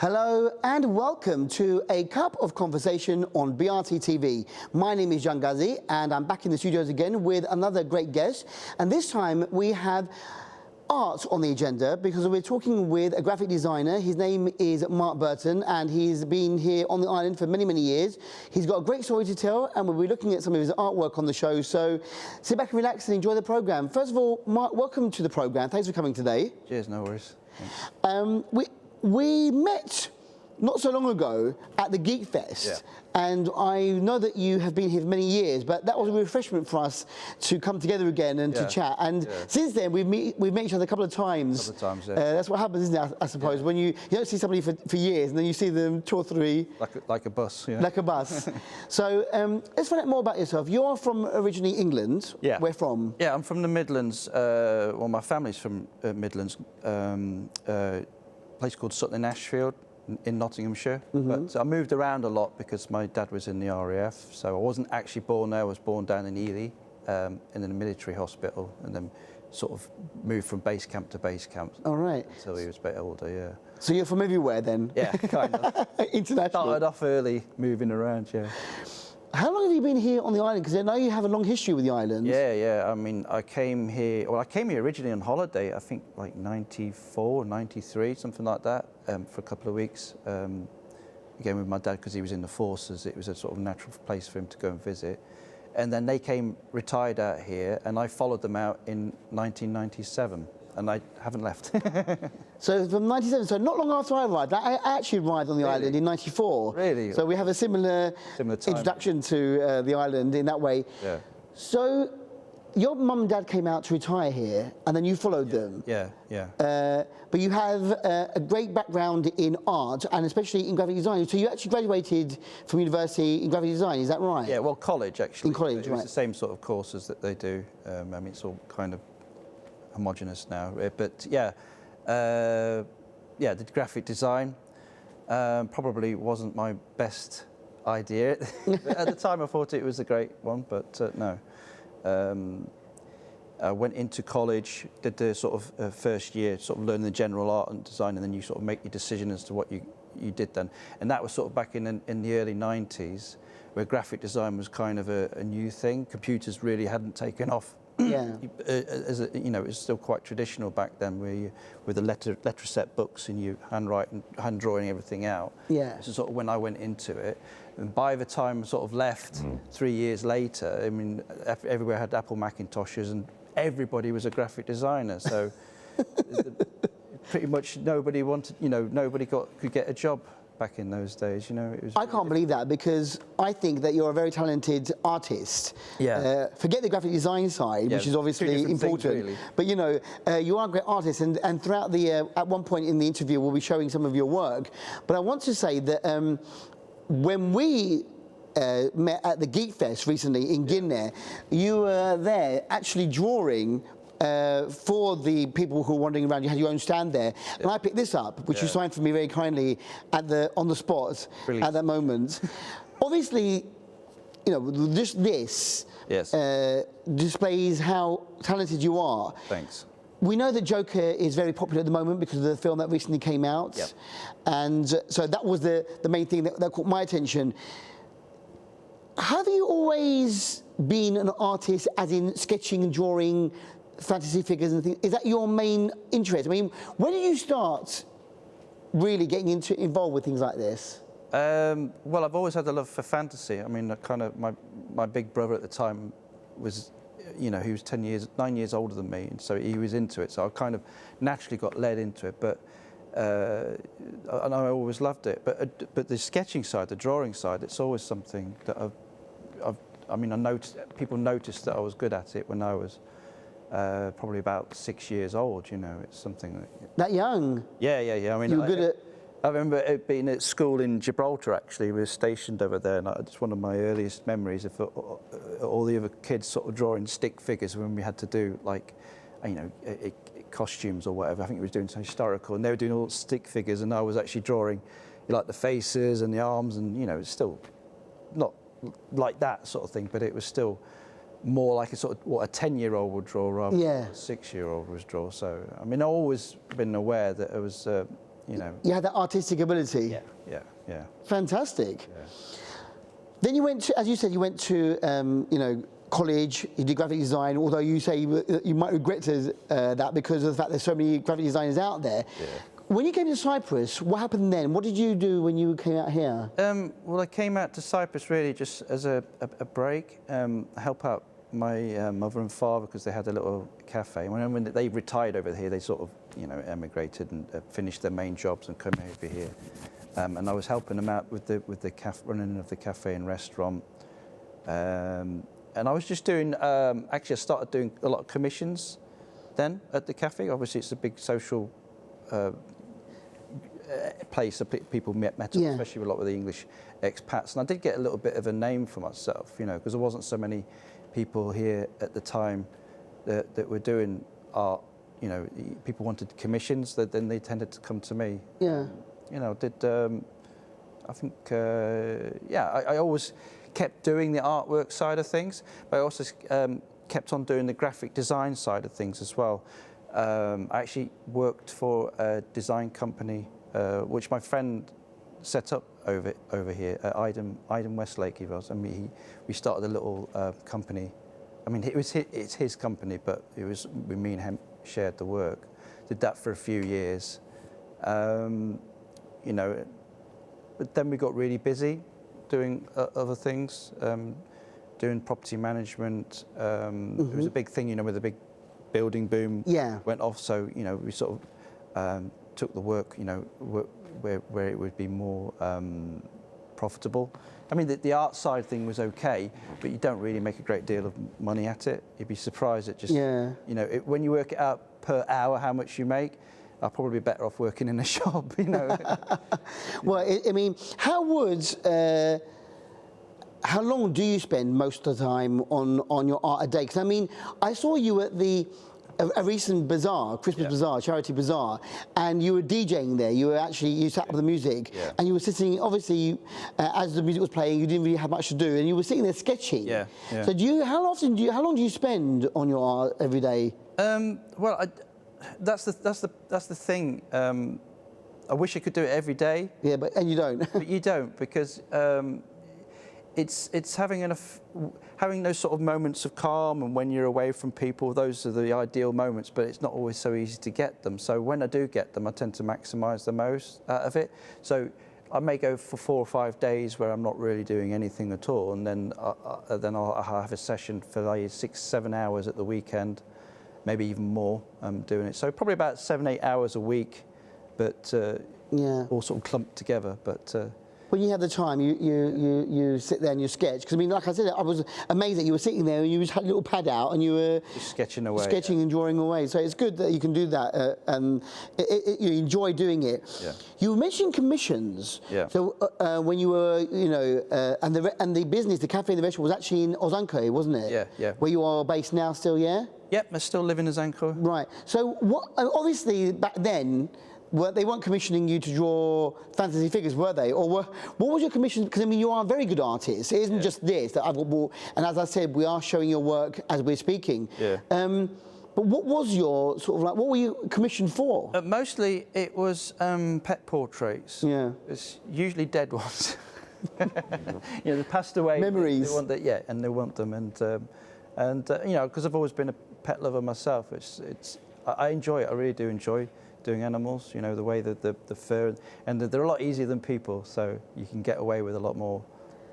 Hello and welcome to A Cup of Conversation on BRT TV. My name is Jan Ghazi and I'm back in the studios again with another great guest. And this time we have art on the agenda because we're talking with a graphic designer. His name is Mark Burton and he's been here on the island for many, many years. He's got a great story to tell and we'll be looking at some of his artwork on the show. So sit back and relax and enjoy the programme. First of all, Mark, welcome to the programme. Thanks for coming today. Cheers, no worries. We met not so long ago at the Geek Fest, and I know that you have been here for many years, but that was a refreshment for us to come together again and to chat. And since then, we've met each other a couple of times. That's what happens, isn't it, I suppose, when you don't see somebody for years, and then you see them 2 or 3. Like a bus, yeah. Like a bus. So let's find out more about yourself. You're from originally England. Yeah. Where from? Yeah, I'm from the Midlands. Well, my family's from Midlands. A place called Sutton-in-Ashfield in Nottinghamshire. But I moved around a lot because my dad was in the RAF, so I wasn't actually born there. I was born down in Ely, in a military hospital, and then sort of moved from base camp to base camp. All right. Until he was a bit older, yeah. So you're from everywhere then? Yeah, kind of. International. Started off early, moving around, yeah. How long have you been here on the island? Because I know you have a long history with the island. Yeah. I mean, I came here originally on holiday, I think like 94, 93, something like that, for a couple of weeks. Again, with my dad, because he was in the forces, it was a sort of natural place for him to go and visit. And then they came retired out here, and I followed them out in 1997. And I haven't left. So from 97, so not long after I arrived, I actually arrived on the island in 94. Really? So we have a similar introduction to the island in that way. Yeah. So your mum and dad came out to retire here, and then you followed them. Yeah. But you have a great background in art, and especially in graphic design. So you actually graduated from university in graphic design, is that right? Yeah, well, college, actually. In college, It was the same sort of courses that they do. I mean, it's all kind of homogenous now, but did graphic design. Probably wasn't my best idea. At the time I thought it was a great one, but no. I went into college, did the sort of first year, sort of learning the general art and design, and then you sort of make your decision as to what you did then. And that was sort of back in the early 90s, where graphic design was kind of a new thing. Computers really hadn't taken off. Yeah. It was still quite traditional back then, where you, with the letter set books and you hand drawing everything out. Yeah. So sort of when I went into it, and by the time I sort of left 3 years later, I mean, everywhere had Apple Macintoshes and everybody was a graphic designer. So pretty much nobody wanted, nobody could get a job back in those days, It was. I can't believe that, because I think that you're a very talented artist. Yeah. Forget the graphic design side, which is obviously important. Things, really. But you are a great artist, and throughout the at one point in the interview, we'll be showing some of your work. But I want to say that when we met at the Geek Fest recently in Guinea, you were there actually drawing. For the people who were wandering around, you had your own stand there, and I picked this up, which you signed for me very kindly on the spot. Brilliant. At that moment. Obviously, just this displays how talented you are. Thanks. We know that Joker is very popular at the moment because of the film that recently came out, and so that was the main thing that caught my attention. Have you always been an artist, as in sketching and drawing fantasy figures and things? Is that your main interest? I mean, when did you start really getting involved with things like this? Well, I've always had a love for fantasy. I mean, my big brother at the time was, he was 9 years older than me, and so he was into it. So I kind of naturally got led into it, and I always loved it. But the sketching side, the drawing side, it's always something that I noticed. People noticed that I was good at it when I was probably about 6 years old. It's something that young. Yeah. I mean, you were good at. I remember being at school in Gibraltar. Actually, we were stationed over there, and it's one of my earliest memories of all the other kids sort of drawing stick figures when we had to do costumes or whatever. I think we was doing some historical, and they were doing all stick figures, and I was actually drawing like the faces and the arms, and it's still not like that sort of thing, but it was still more like a sort of what a 10-year-old would draw rather than a 6-year-old would draw. So I mean, I've always been aware that it was you know. You had that artistic ability. Yeah. Fantastic. Yeah. Then you went to, as you said, you went to, you know, college, you did graphic design, although you say you might regret that because of the fact there's so many graphic designers out there. Yeah. When you came to Cyprus, what happened then? What did you do when you came out here? Well, I came out to Cyprus really just as a break, help out my mother and father because they had a little cafe. When they retired over here, they sort of, you know, emigrated and finished their main jobs and come over here. And I was helping them out with the running of the cafe and restaurant. And I was just doing, actually I started doing a lot of commissions then at the cafe. Obviously it's a big social place that people met up, especially a lot with the English expats. And I did get a little bit of a name for myself, you know, because there wasn't so many people here at the time that were doing art. You know, people wanted commissions, then they tended to come to me. Yeah. You know, I think, I always kept doing the artwork side of things, but I also kept on doing the graphic design side of things as well. I actually worked for a design company, which my friend set up over here at Iden Westlake. He was, and we started a little company. I mean, it's his company, but it was me and him shared the work. Did that for a few years. You know, but then we got really busy doing other things, doing property management. It was a big thing, you know, with the big building boom went off. So, you know, we sort of took the work, you know, where it would be more profitable. I mean, the art side thing was okay, but you don't really make a great deal of money at it. You'd be surprised at just, you know, when you work it out per hour how much you make, I'll probably be better off working in a shop, you know. Well, I mean, how long do you spend most of the time on your art a day? Because I mean, I saw you at a recent bazaar, Christmas bazaar, charity bazaar, and you were DJing there. You sat with the music, and you were sitting. Obviously, as the music was playing, you didn't really have much to do, and you were sitting there sketching. So, how long do you spend on your art every day? Well, that's the thing. I wish I could do it every day. Yeah, and you don't. But you don't, because it's having those sort of moments of calm, and when you're away from people, those are the ideal moments. But it's not always so easy to get them. So when I do get them, I tend to maximise the most out of it. So I may go for 4 or 5 days where I'm not really doing anything at all, and then I'll have a session for like 6-7 hours at the weekend. Maybe even more, doing it. So probably about 7-8 hours a week, but all sort of clumped together. But when you have the time, you sit there and you sketch. Because I mean, like I said, I was amazed that you were sitting there and you just had a little pad out and you were just sketching away, and drawing away. So it's good that you can do that, and you enjoy doing it. Yeah. You mentioned commissions. Yeah. So when you were, you know, and the business, the cafe and the restaurant was actually in Ozanko, wasn't it? Yeah, yeah. Where you are based now, still, yeah. Yep, I still live in Ozanko. Right. So what? Obviously, back then, they weren't commissioning you to draw fantasy figures, were they? Or what was your commission? Because I mean, you are a very good artist. It isn't just this that I've got. And as I said, we are showing your work as we're speaking. Yeah. But what was your sort of like? What were you commissioned for? Mostly, it was pet portraits. Yeah. It's usually dead ones. You know, they passed away. Memories. They want that, and they want them, and you know, because I've always been a pet lover myself. I enjoy it. I really do enjoy doing animals. You know, the way that the fur, and they're a lot easier than people, so you can get away with a lot more.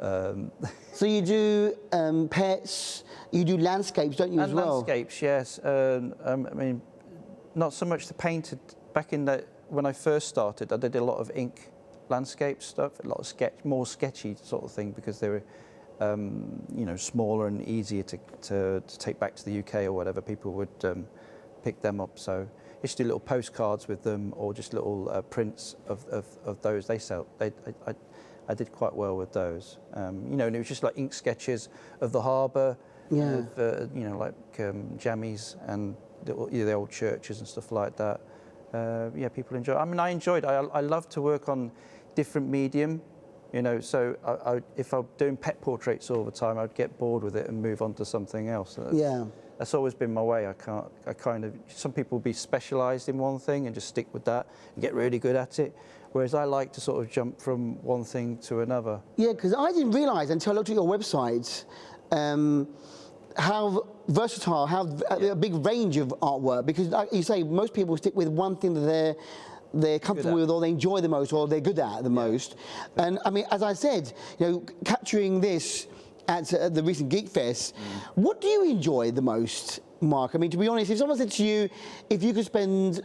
So you do pets, you do landscapes, don't you, as well? Landscapes, yes. I mean, not so much the painted. Back in when I first started, I did a lot of ink landscape stuff, a lot of more sketchy sort of thing, because they were, you know, smaller and easier to take back to the UK or whatever. People would pick them up. So I used to do little postcards with them, or just little prints of those they sell. I did quite well with those. You know, and it was just like ink sketches of the harbour, of, you know, like jammies and the old churches and stuff like that. Yeah, people enjoy. I mean, I enjoyed it. I love to work on different medium. You know, so if I'm doing pet portraits all the time, I'd get bored with it and move on to something else. That's always been my way. Some people be specialised in one thing and just stick with that and get really good at it. Whereas I like to sort of jump from one thing to another. Yeah, because I didn't realise until I looked at your website how versatile, a big range of artwork. Because like you say, most people stick with one thing that they're comfortable with, or they enjoy the most, or they're good at the most. And I mean, as I said, you know, capturing this at the recent Geek Fest, what do you enjoy the most, Mark? I mean, to be honest, if someone said to you, if you could spend,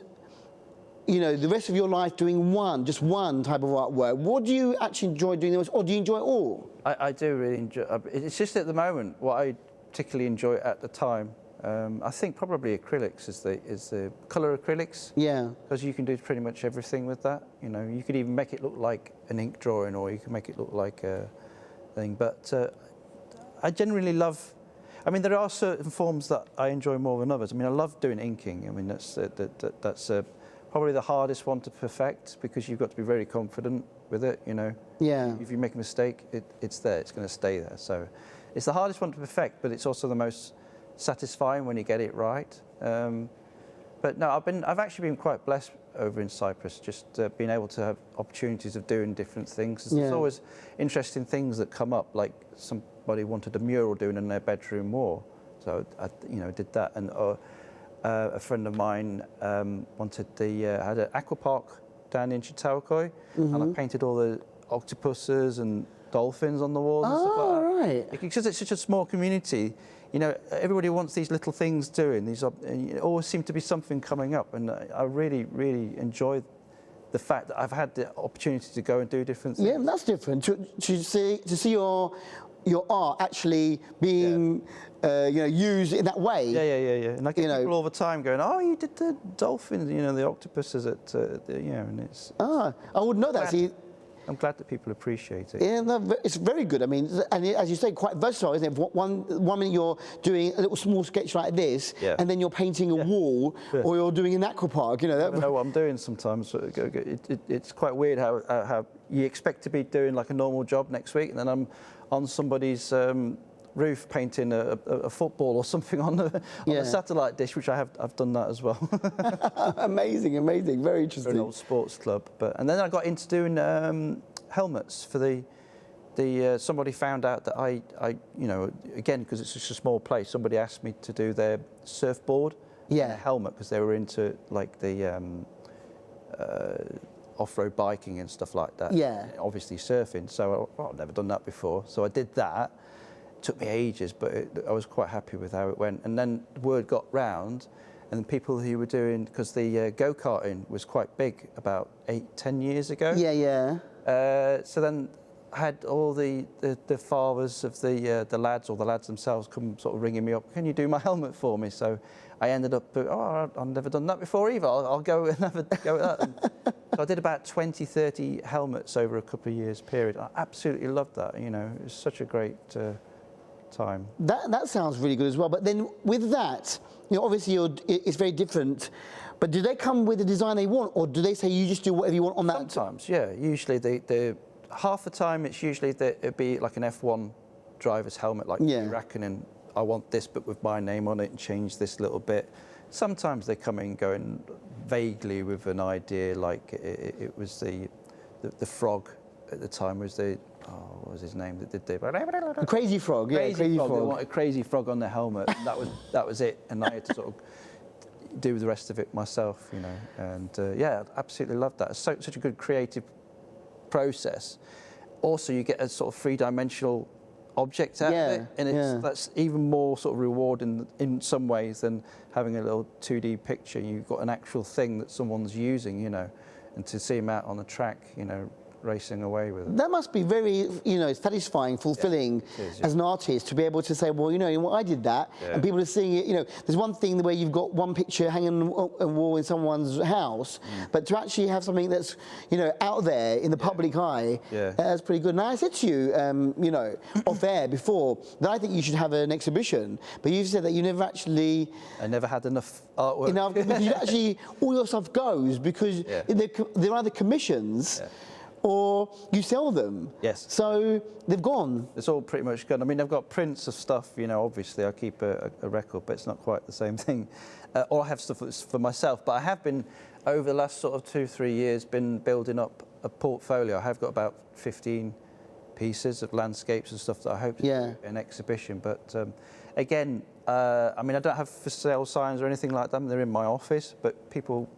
you know, the rest of your life doing just one type of artwork, what do you actually enjoy doing the most, or do you enjoy it all? I do really enjoy. It's just at the moment what I particularly enjoy at the time. I think probably acrylics is the colour acrylics. Yeah. Because you can do pretty much everything with that. You know, you could even make it look like an ink drawing, or you can make it look like a thing. But I generally love. I mean, there are certain forms that I enjoy more than others. I mean, I love doing inking. I mean, that's probably the hardest one to perfect, because you've got to be very confident with it. You know. Yeah. If you make a mistake, it's there. It's going to stay there. So, it's the hardest one to perfect, but it's also the most satisfying when you get it right. But no, I've actually been quite blessed over in Cyprus, just being able to have opportunities of doing different things. There's always interesting things that come up, like somebody wanted a mural doing in their bedroom wall, so I did that. And a friend of mine had an aqua park down in Chautauqua, and I painted all the octopuses and dolphins on the walls and stuff like that. Right. Because it's such a small community, you know, everybody wants these little things doing. It always seems to be something coming up, and I really, really enjoy the fact that I've had the opportunity to go and do different things. Yeah, that's different. To see your art actually being used in that way. Yeah. And I get people all the time going, "Oh, you did the dolphins, you know, the octopuses at and it's." I wouldn't know that. See, I'm glad that people appreciate it. Yeah, no, it's very good. I mean, and as you say, quite versatile, isn't it? One minute you're doing a little small sketch like this, and then you're painting a wall, or you're doing an aqua park. You know, I don't know what I'm doing sometimes. It's quite weird how you expect to be doing like a normal job next week, and then I'm on somebody's roof painting a football or something on a satellite dish, which I've done that as well. Amazing, very interesting. For an old sports club, and then I got into doing helmets for the somebody found out that I again, because it's just a small place, somebody asked me to do their surfboard helmet, because they were into like the off-road biking and stuff like that. Yeah, obviously surfing. So I've never done that before, so I did that. Took me ages, but I was quite happy with how it went. And then word got round, and the people who were doing, because the go-karting was quite big about 8-10 years ago. So then I had all the fathers of the lads, or the lads themselves, come sort of ringing me up. Can you do my helmet for me? So I ended up, I've never done that before either. I'll go and have a go at that. And so I did about 20-30 helmets over a couple of years period. I absolutely loved that. You know, it was such a great time. That sounds really good as well. But then with that, you know, obviously it's very different. But do they come with the design they want, or do they say you just do whatever you want on that? Sometimes, yeah. Usually, half the time it's usually that it'd be like an F1 driver's helmet, like Iraqan, and I want this, but with my name on it, and change this little bit. Sometimes they come in going vaguely with an idea, like it was the frog at the time was what was his name that did the Crazy Frog, Crazy Frog. They wanted a Crazy Frog on their helmet. That was it, and I had to sort of do the rest of it myself, you know. And I absolutely loved that. It's such a good creative process. Also, you get a sort of three-dimensional object out of it, and that's even more sort of rewarding in some ways than having a little 2D picture. You've got an actual thing that someone's using, you know, and to see them out on the track, you know, racing away with it. That must be very, you know, satisfying, fulfilling as an artist to be able to say, well, you know, I did that, and people are seeing it. You know, there's one thing where you've got one picture hanging on a wall in someone's house, but to actually have something that's, you know, out there in the public eye, that's pretty good. And I said to you, you know, off air before, that I think you should have an exhibition, but you said that you never actually... I never had enough artwork. Because you actually, all your stuff goes, because there are other commissions. or you sell them. Yes. So they've gone. It's all pretty much gone. I mean, I've got prints of stuff, you know, obviously I keep a record, but it's not quite the same thing. Or I have stuff that's for myself, but I have been, over the last sort of 2-3 years, been building up a portfolio. I have got about 15 pieces of landscapes and stuff that I hope to do an exhibition. But again, I mean, I don't have for sale signs or anything like that. They're in my office, but people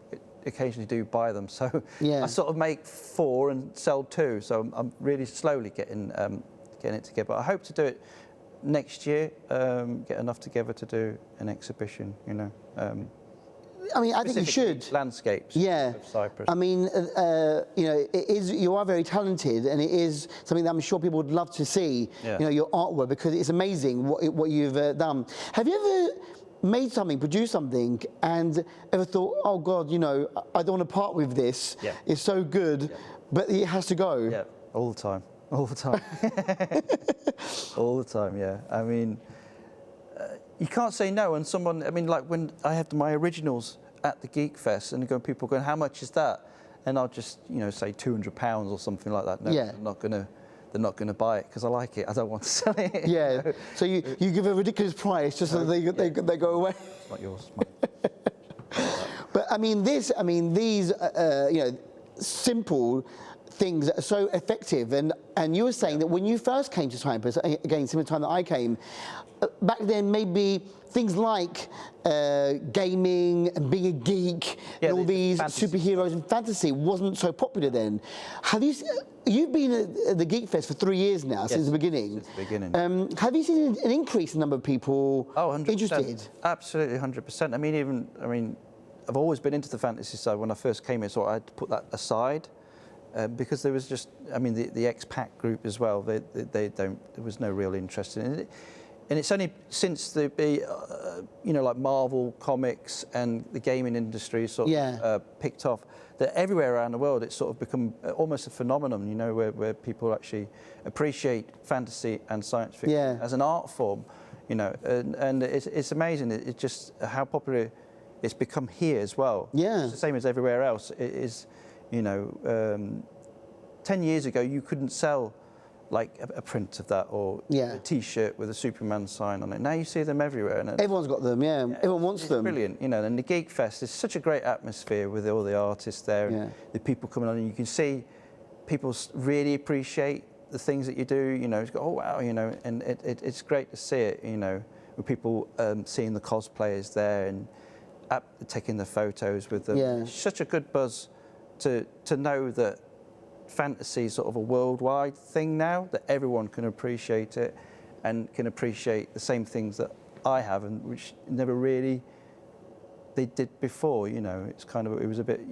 occasionally do buy them. So I sort of make 4 and sell 2. So I'm really slowly getting it together. But I hope to do it next year, get enough together to do an exhibition, you know. I mean, I think you should. Landscapes of Cyprus. I mean, you know, you are very talented, and it is something that I'm sure people would love to see, you know, your artwork, because it's amazing what you've done. Have you ever made something, produced something, and ever thought, oh God, you know, I don't want to part with this. It's so good, but it has to go? Yeah, all the time. All the time. All the time, yeah. I mean, you can't say no. And someone, I mean, like when I had my originals at the Geek Fest, and people going, how much is that? And I'll just, you know, say £200 or something like that. No, they're not gonna buy it because I like it. I don't want to sell it. Yeah. You know? So you give a ridiculous price just so that they go away. It's not yours. But I mean, these, you know, simple things that are so effective. And you were saying that when you first came to Cyprus, again, similar time that I came, back then maybe things like gaming and being a geek and all these superheroes and fantasy wasn't so popular then. You've been at the Geek Fest for 3 years now, since the beginning. Since the beginning. Have you seen an increase in the number of people interested? Absolutely, 100%. I mean, I've always been into the fantasy side. When I first came here, so I had to put that aside. Because there was just, I mean, the expat group as well, there was no real interest in it. And it's only since you know, like Marvel comics and the gaming industry sort of picked off, that everywhere around the world it's sort of become almost a phenomenon, you know, where people actually appreciate fantasy and science fiction as an art form, you know, and it's amazing. It's just how popular it's become here as well. It's the same as everywhere else. It is, you know, 10 years ago you couldn't sell like a print of that or a T-shirt with a Superman sign on it. Now you see them everywhere. And everyone's got them, everyone wants them. Brilliant, you know, and the Geek Fest is such a great atmosphere with all the artists there and the people coming on, and you can see people really appreciate the things that you do, you know, it's got, oh wow, you know, and it's great to see it, you know, with people seeing the cosplayers there and taking the photos with them. It's such a good buzz to know that fantasy is sort of a worldwide thing now, that everyone can appreciate it and can appreciate the same things that I have, and which never really they did before, you know. It's kind of, it was a bit,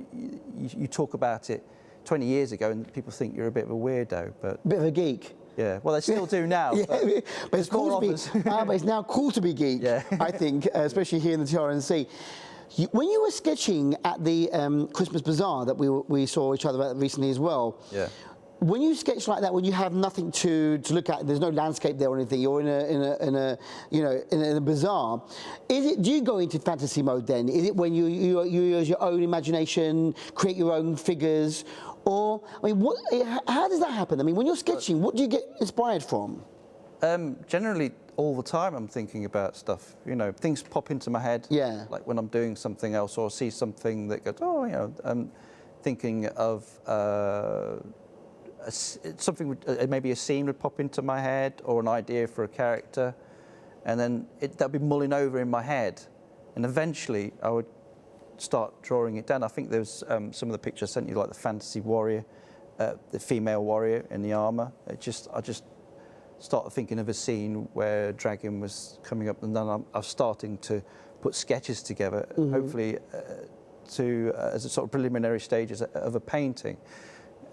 you talk about it 20 years ago and people think you're a bit of a weirdo, but... A bit of a geek. Yeah, well, they still do now. But it's cool to be, but it's now cool to be geek, I think, especially here in the TRNC. When you were sketching at the Christmas Bazaar that we saw each other at recently as well, when you sketch like that, when you have nothing to look at, there's no landscape there or anything, you're in a bazaar. Do you go into fantasy mode then? Is it when you use your own imagination, create your own figures, or I mean, how does that happen? I mean, when you're sketching, what do you get inspired from? Generally, all the time I'm thinking about stuff. You know, things pop into my head. Like when I'm doing something else or see something that goes, oh, you know, I'm thinking of something. Maybe a scene would pop into my head or an idea for a character, and then that'd be mulling over in my head, and eventually I would start drawing it down. I think there's some of the pictures I sent you, like the fantasy warrior, the female warrior in the armor. I just started thinking of a scene where a dragon was coming up, and then I'm starting to put sketches together, hopefully as a sort of preliminary stages of a painting.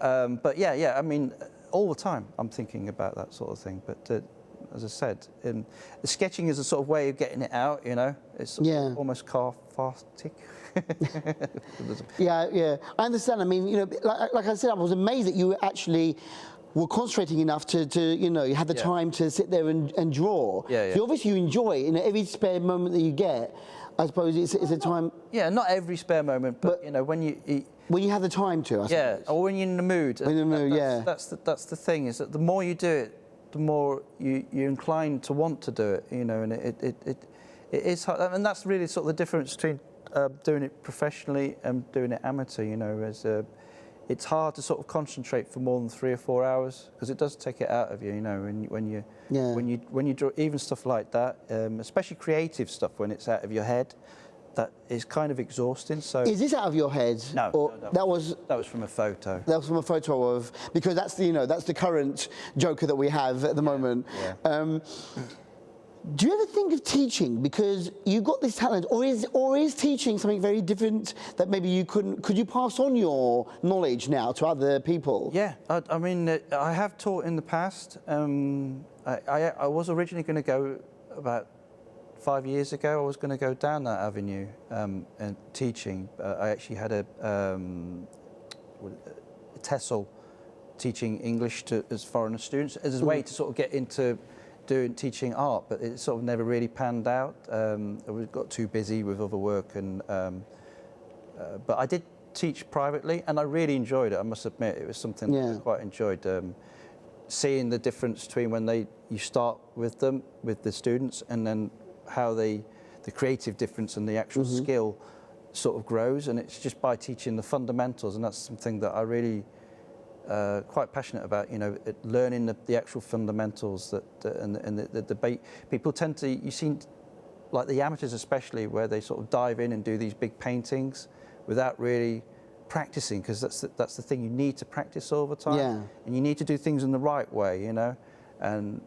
But yeah, I mean, all the time I'm thinking about that sort of thing. But as I said, the sketching is a sort of way of getting it out, you know. It's almost cathartic. I understand. I mean, you know, like I said, I was amazed that you actually were concentrating enough to you know, you had the time to sit there and draw. So obviously you enjoy it, you know, every spare moment that you get. I suppose it's a time. Yeah, not every spare moment, but you know, when you When you have the time to, I Yeah, suppose. or when you're in the mood. When you're in the mood, yeah. That's the thing, is that the more you do it, the more you're inclined to want to do it, you know, and it is hard. And that's really sort of the difference between doing it professionally and doing it amateur, you know, it's hard to sort of concentrate for more than 3 or 4 hours, because it does take it out of you, you know, when you draw even stuff like that, especially creative stuff, when it's out of your head, that is kind of exhausting. So is this out of your head? No, or no, that was from a photo. That was from a photo of, because that's the, you know, that's the current Joker that we have at the moment. Yeah. Do you ever think of teaching, because you've got this talent, or is teaching something very different that maybe you could you pass on your knowledge now to other people? Yeah, I mean, I have taught in the past. I was originally going to go about 5 years ago. I was going to go down that avenue and teaching. I actually had a TESOL, teaching English to as foreigner students, as a way to sort of get into teaching art, but it sort of never really panned out. I got too busy with other work, and but I did teach privately, and I really enjoyed it. I must admit, it was something that I quite enjoyed. Seeing the difference between when you start with the students, and then how the creative difference and the actual skill sort of grows, and it's just by teaching the fundamentals, and that's something that I really quite passionate about, you know, learning the actual fundamentals and the debate. People tend to, you see, like the amateurs especially, where they sort of dive in and do these big paintings without really practicing, because that's the thing, you need to practice all the time, and you need to do things in the right way, you know, and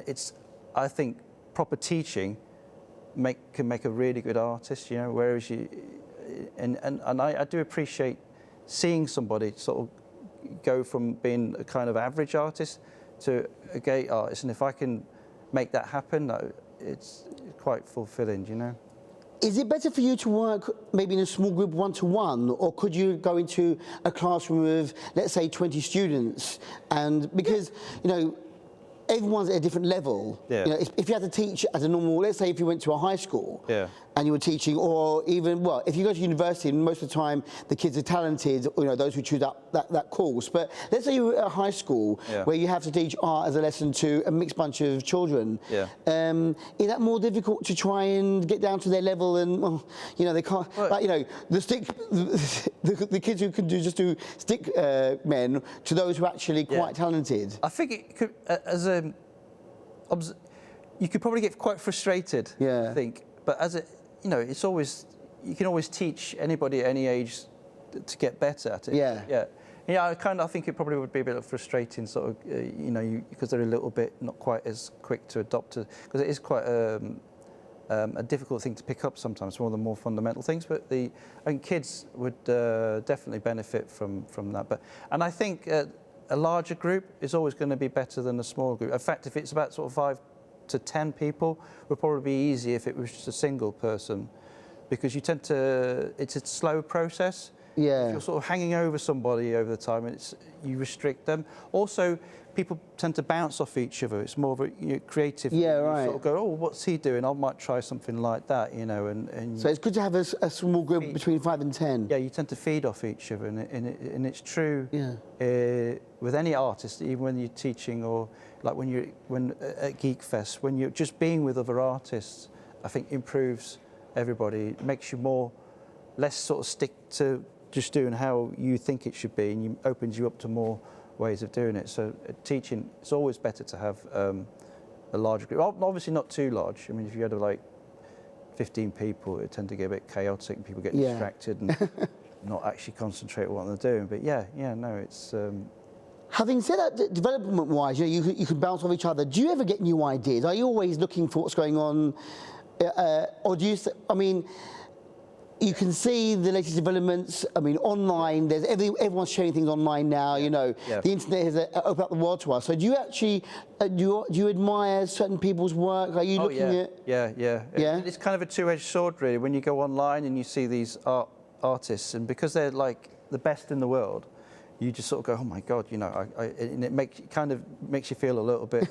it's, I think, proper teaching can make a really good artist, you know, whereas I do appreciate seeing somebody sort of go from being a kind of average artist to a great artist, and if I can make that happen, it's quite fulfilling, you know. Is it better for you to work maybe in a small group one-to-one, or could you go into a classroom with, let's say, 20 students? And because, you know, everyone's at a different level. Yeah. You know, if you had to teach at a normal, let's say if you went to a high school and you were teaching, or even, well, if you go to university, most of the time the kids are talented, you know, those who choose that course. But let's say you were at a high school where you have to teach art as a lesson to a mixed bunch of children. Yeah. Is that more difficult to try and get down to their level? And, well, you know, they can't, like, you know, the kids who can just do stick men to those who are actually quite talented. I think it could, you could probably get quite frustrated, I think. But you know, it's always, you can always teach anybody at any age to get better at it. Yeah, I think it probably would be a bit frustrating, sort of, you know, because they're a little bit not quite as quick to adopt it, because it is quite a difficult thing to pick up sometimes, one of the more fundamental things. But I think kids would definitely benefit from that. And I think a larger group is always going to be better than a small group. In fact, if it's about sort of 5 to 10 people, would probably be easy if it was just a single person, because you tend to, it's a slow process. Yeah. If you're sort of hanging over somebody over the time, you restrict them. Also, people tend to bounce off each other. It's more of a creative. Yeah, you right. sort of go, oh, what's he doing? I might try something like that, you know. And so it's good to have a small group between 5 and 10. Yeah, you tend to feed off each other, and it's true with any artist, even when you're teaching, or like when at Geek Fest, when you're just being with other artists, I think improves everybody. It makes you less sort of stick to just doing how you think it should be, and opens you up to more ways of doing it. So teaching, it's always better to have a larger group. Obviously not too large. I mean, if you had like 15 people, it tend to get a bit chaotic, and people get distracted and not actually concentrate on what they're doing. But no, it's. Having said that, development-wise, you know, you can bounce off each other. Do you ever get new ideas? Are you always looking for what's going on, or do you? I mean, you can see the latest developments. I mean, online, everyone's sharing things online now. You know, the internet has opened up the world to us. So do you actually do you admire certain people's work? Are you looking at? Yeah. It's kind of a two-edged sword, really. When you go online and you see these artists, and because they're like the best in the world, you just sort of go, oh my God, you know, and it kind of makes you feel a little bit,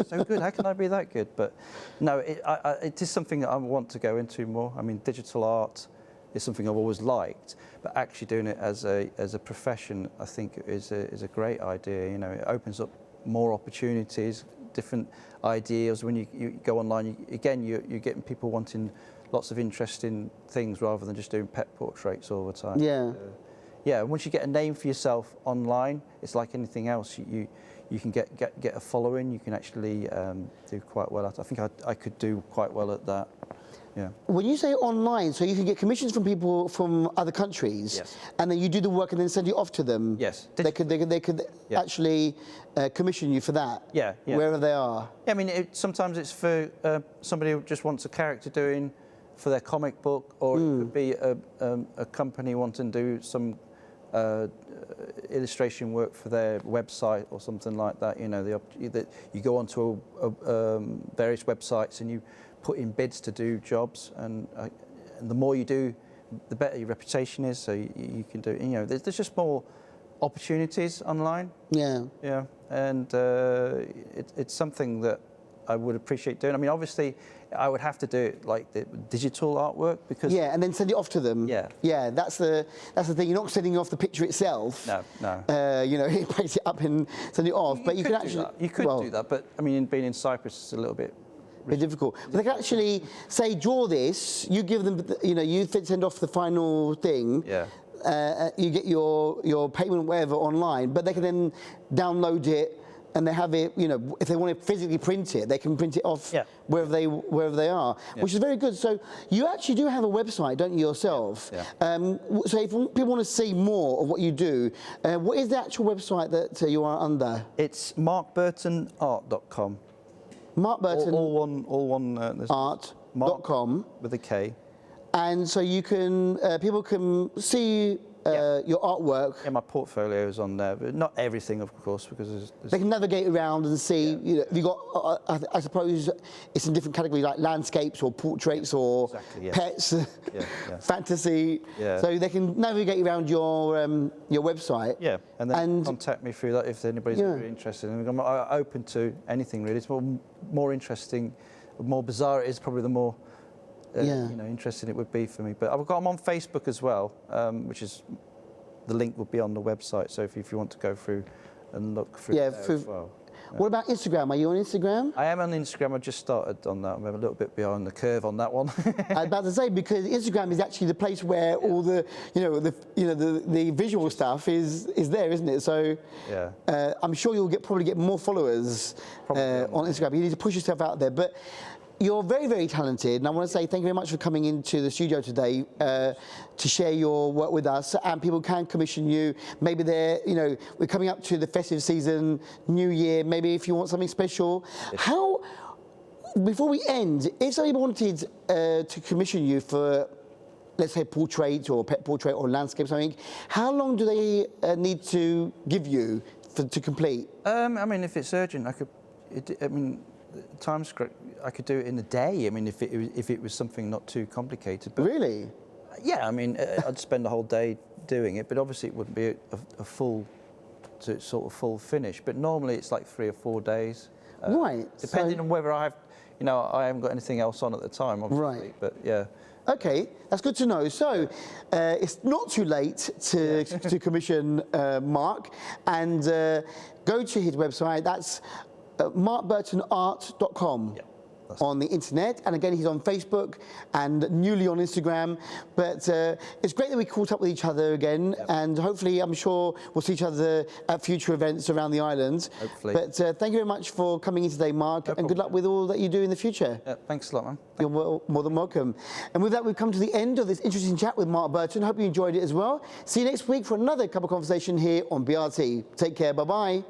so good, how can I be that good? But no, it is something that I want to go into more. I mean, digital art, is something I've always liked, but actually doing it as a profession, I think is a great idea. You know, it opens up more opportunities, different ideas. When you go online, you're getting people wanting lots of interesting things rather than just doing pet portraits all the time. Yeah. Yeah, once you get a name for yourself online, it's like anything else. You can get a following. You can actually do quite well at. I think I could do quite well at that. Yeah. When you say online, so you can get commissions from people from other countries, Yes. and then you do the work and then send it off to them. Yes. They could Yeah. actually commission you for that. Yeah, yeah. Wherever they are. Yeah, I mean, sometimes it's for somebody who just wants a character doing for their comic book, or it could be a company wanting to do some illustration work for their website or something like that. You know, you go onto various websites and you put in bids to do jobs, and the more you do, the better your reputation is. So you can do. You know, there's just more opportunities online. Yeah. Yeah, and it's something that I would appreciate doing. I mean, obviously, I would have to do it like the digital artwork because And then send it off to them. Yeah. Yeah, that's the thing. You're not sending off the picture itself. No. You know, you breaks it up and send it off. But you can actually. You could do that, but I mean, being in Cyprus is a little bit difficult. But they can actually say, draw this. You give them, you know, you send off the final thing. Yeah. You get your payment, whatever, online. But they can then download it, and they have it. You know, if they want to physically print it, they can print it off wherever they are, which is very good. So you actually do have a website, don't you, yourself? Yeah. So if people want to see more of what you do, what is the actual website that you are under? It's markburtonart.com. Mark Burton. All one. Art.com with a K. And so you can, people can see your artwork. Yeah, my portfolio is on there, but not everything, of course, because there's They can navigate around and see. You know, you got. I suppose it's in different categories like landscapes or portraits or pets, fantasy. Yeah. So they can navigate around your website. Yeah, and then contact me through that if anybody's really interested. And I'm open to anything really. It's more interesting, more bizarre it is, probably the more. You know, interesting it would be for me. But I'm on Facebook as well, which is the link will be on the website. So if you want to go through and look through there as well. What about Instagram? Are you on Instagram? I am on Instagram. I just started on that. I'm a little bit behind the curve on that one. I was about to say, because Instagram is actually the place where all the the visual stuff is there, isn't it? So I'm sure you'll probably get more followers on Instagram. You need to push yourself out there, but. You're very, very talented, and I want to say thank you very much for coming into the studio today to share your work with us. And people can commission you. Maybe we're coming up to the festive season, New Year. Maybe if you want something special, before we end, if somebody wanted to commission you for, let's say, portrait or pet portrait or landscape, something, how long do they need to give you to complete? I mean, if it's urgent, time's great. I could do it in a day. I mean, if it was something not too complicated. But really? Yeah. I mean, I'd spend the whole day doing it, but obviously it wouldn't be a full finish. But normally it's like 3 or 4 days. Right. Depending on whether I haven't got anything else on at the time. Obviously, right. But yeah. Okay, that's good to know. So it's not too late to commission Mark, and go to his website. That's markburtonart.com. Yeah. On the internet, and again he's on Facebook and newly on Instagram, but it's great that we caught up with each other again, and hopefully I'm sure we'll see each other at future events around the island. Hopefully. But thank you very much for coming in today, Mark, and good luck with all that you do in the future. Yeah, thanks a lot, man. You're more than welcome. And with that, we've come to the end of this interesting chat with Mark Burton. Hope you enjoyed it as well. See you next week for another cup of conversation here on BRT. Take care, bye-bye.